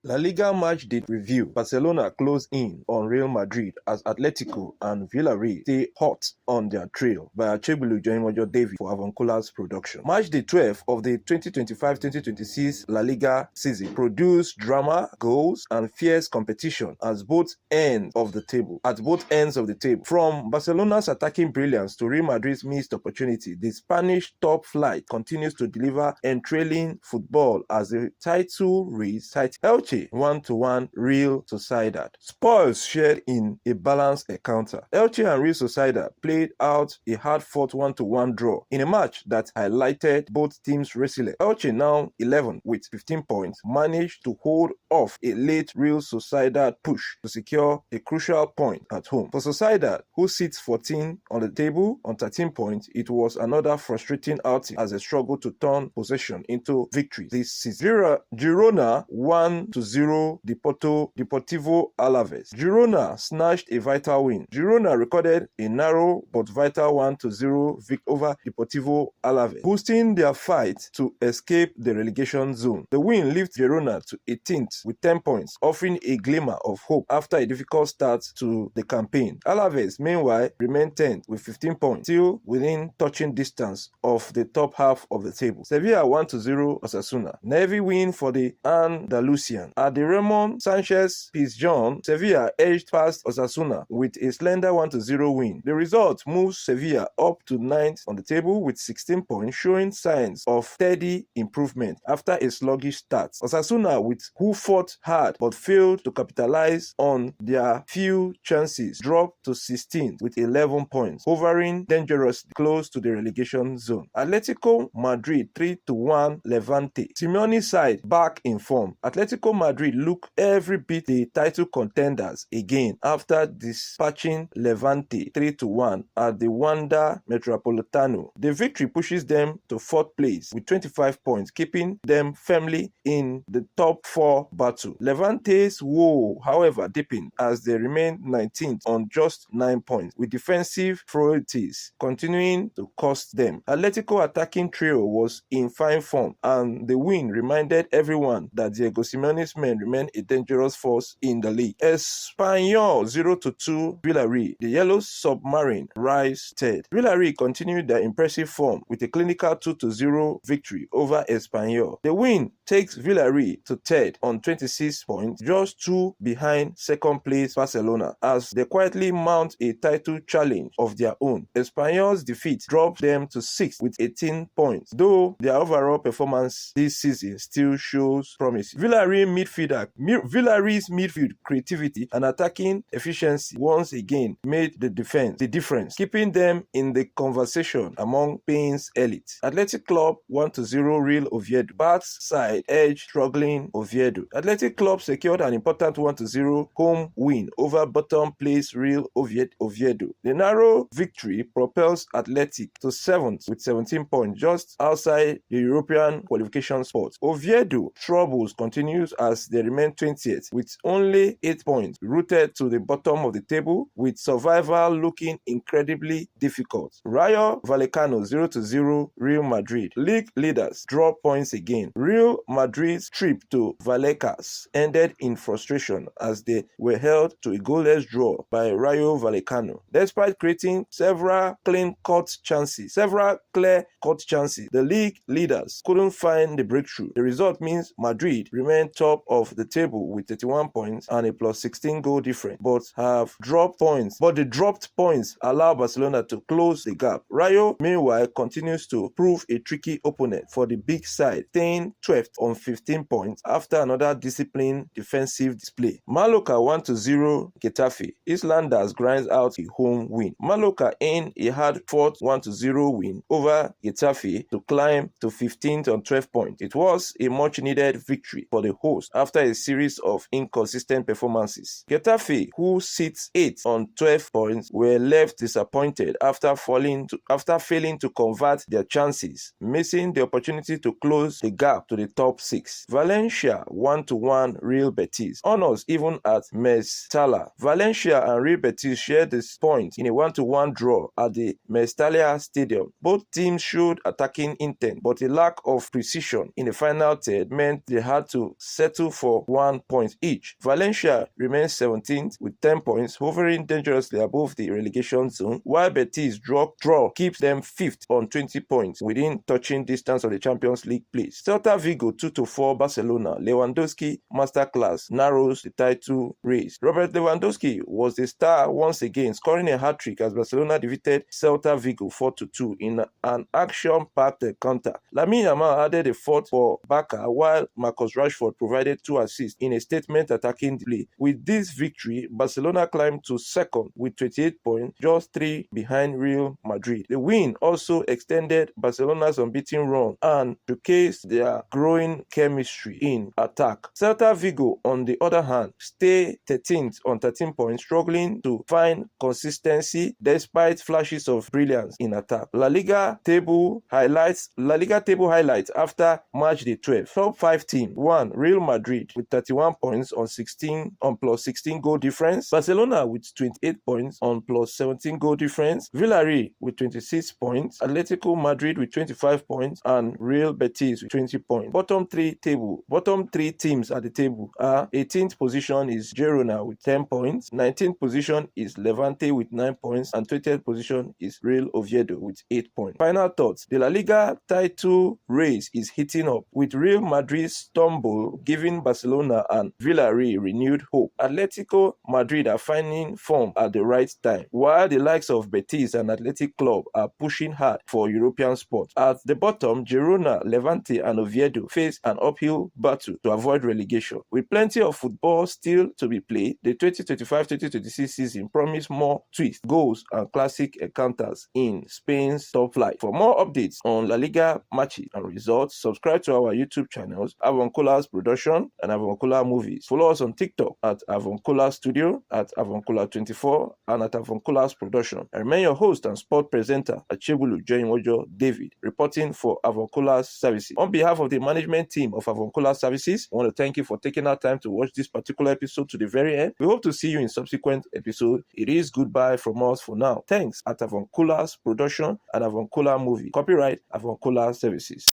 La Liga Matchday review. Barcelona close in on Real Madrid as Atletico and Villarreal stay hot on their trail by Achebulu Joimojo David for Avuncular's production. Matchday 12 of the 2025-2026 La Liga season produced drama, goals, and fierce competition at both ends of the table. From Barcelona's attacking brilliance to Real Madrid's missed opportunity, the Spanish top flight continues to deliver enthralling football as the title race Elche 1-1 Real Sociedad. Spoils shared in a balanced encounter. Elche and Real Sociedad played out a hard-fought 1-1 draw in a match that highlighted both teams' resilience. Elche, now 11 with 15 points, managed to hold off a late Real Sociedad push to secure a crucial point at home. For Sociedad, who sits 14 on the table on 13 points, it was another frustrating outing as they struggled to turn possession into victory this season. Girona 1-0 Deportivo Alaves. Girona snatched a vital win. Girona recorded a narrow but vital 1-0 victory over Deportivo Alaves, boosting their fight to escape the relegation zone. The win lifts Girona to 18th with 10 points, offering a glimmer of hope after a difficult start to the campaign. Alaves, meanwhile, remain 10th with 15 points, still within touching distance of the top half of the table. Sevilla 1-0 Osasuna. Heavy win for the Andalusian. At the Sánchez Pizjuán, Sevilla edged past Osasuna with a slender 1-0 win. The result moves Sevilla up to 9th on the table with 16 points, showing signs of steady improvement after a sluggish start. Osasuna, who fought hard but failed to capitalize on their few chances, dropped to 16th with 11 points, hovering dangerously close to the relegation zone. Atletico Madrid 3-1 Levante. Simeone's side back in form. Atletico Madrid look every bit the title contenders again after dispatching Levante 3-1 at the Wanda Metropolitano. The victory pushes them to 4th place with 25 points, keeping them firmly in the top 4 battle. Levante's woe, however, deepened as they remained 19th on just 9 points, with defensive frailties continuing to cost them. Atletico attacking trio was in fine form, and the win reminded everyone that Diego Simeone's men remain a dangerous force in the league. Espanyol 0-2 Villarreal. The Yellow Submarine rise third. Villarreal continued their impressive form with a clinical 2-0 victory over Espanyol. The win takes Villarreal to third on 26 points, just 2 behind second place Barcelona, as they quietly mount a title challenge of their own. Espanyol's defeat dropped them to 6th with 18 points, though their overall performance this season still shows promise. Villarreal's midfield creativity and attacking efficiency once again made the difference, keeping them in the conversation among Spain's elite. Athletic Club 1-0 Real Oviedo. Bart's side edge struggling Oviedo. Athletic Club secured an important 1-0 home win over bottom place Real Oviedo. The narrow victory propels Athletic to 7th with 17 points, just outside the European qualification spot. Oviedo troubles continues as they remain 20th with only 8 points, rooted to the bottom of the table, with survival looking incredibly difficult. Rayo Vallecano 0-0 Real Madrid. League leaders drop points again. Real Madrid's trip to Vallecas ended in frustration as they were held to a goalless draw by Rayo Vallecano. Despite creating several clear-cut chances, the league leaders couldn't find the breakthrough. The result means Madrid remain top of the table with 31 points and a +16 goal difference, but the dropped points allow Barcelona to close the gap. Rayo, meanwhile, continues to prove a tricky opponent for the big side, staying 12th on 15 points after another disciplined defensive display. Mallorca 1-0 Getafe. Islanders grinds out a home win. Mallorca in a hard-fought 1-0 win over Getafe to climb to 15th on 12 points. It was a much-needed victory for the host after a series of inconsistent performances. Getafe, who sits 8th on 12 points, were left disappointed after failing to convert their chances, missing the opportunity to close the gap to the top 6. Valencia 1-1 Real Betis. Honors even at Mestalla. Valencia and Real Betis shared this point in a 1-1 draw at the Mestalla Stadium. Both teams showed attacking intent, but a lack of precision in the final third meant they had to settle settle for 1 point each. Valencia remains 17th with 10 points, hovering dangerously above the relegation zone, while Betis draw keeps them 5th on 20 points within touching distance of the Champions League place. Celta Vigo 2-4 Barcelona. Lewandowski masterclass narrows the title race. Robert Lewandowski was the star once again, scoring a hat-trick as Barcelona defeated Celta Vigo 4-2 in an action-packed counter. Lamine Yamal added a fourth for Barca, while Marcus Rashford provided 2 assists in a statement attacking play. With this victory, Barcelona climbed to second with 28 points, just 3 behind Real Madrid. The win also extended Barcelona's unbeaten run and showcased their growing chemistry in attack. Celta Vigo, on the other hand, stay 13th on 13 points, struggling to find consistency despite flashes of brilliance in attack. La Liga table highlights after match day 12. Top 5 team: 1. Real Madrid with 31 points on plus 16 goal difference. Barcelona with 28 points on plus 17 goal difference. Villarreal with 26 points. Atletico Madrid with 25 points and Real Betis with 20 points. Bottom 3 teams at the table are: 18th position is Girona with 10 points. 19th position is Levante with 9 points, and 20th position is Real Oviedo with 8 points. Final thoughts: the La Liga title race is heating up, with Real Madrid's stumble giving Barcelona and Villarreal renewed hope. Atletico Madrid are finding form at the right time, while the likes of Betis and Athletic Club are pushing hard for European spots. At the bottom, Girona, Levante and Oviedo face an uphill battle to avoid relegation. With plenty of football still to be played, the 2025-2026 season promises more twists, goals and classic encounters in Spain's top flight. For more updates on La Liga matches and results, subscribe to our YouTube channels, Avuncular's Production and Avuncular Movies. Follow us on TikTok at Avuncular Studio, at Avuncular24 and at Avuncular's Production. I remain your host and sport presenter, Achebulu Joinwojo David, reporting for Avuncular's Services. On behalf of the management team of Avuncular Services, I want to thank you for taking our time to watch this particular episode to the very end. We hope to see you in subsequent episodes. It is goodbye from us for now. Thanks at Avuncular's Production and Avuncular Movie. Copyright Avuncular Services.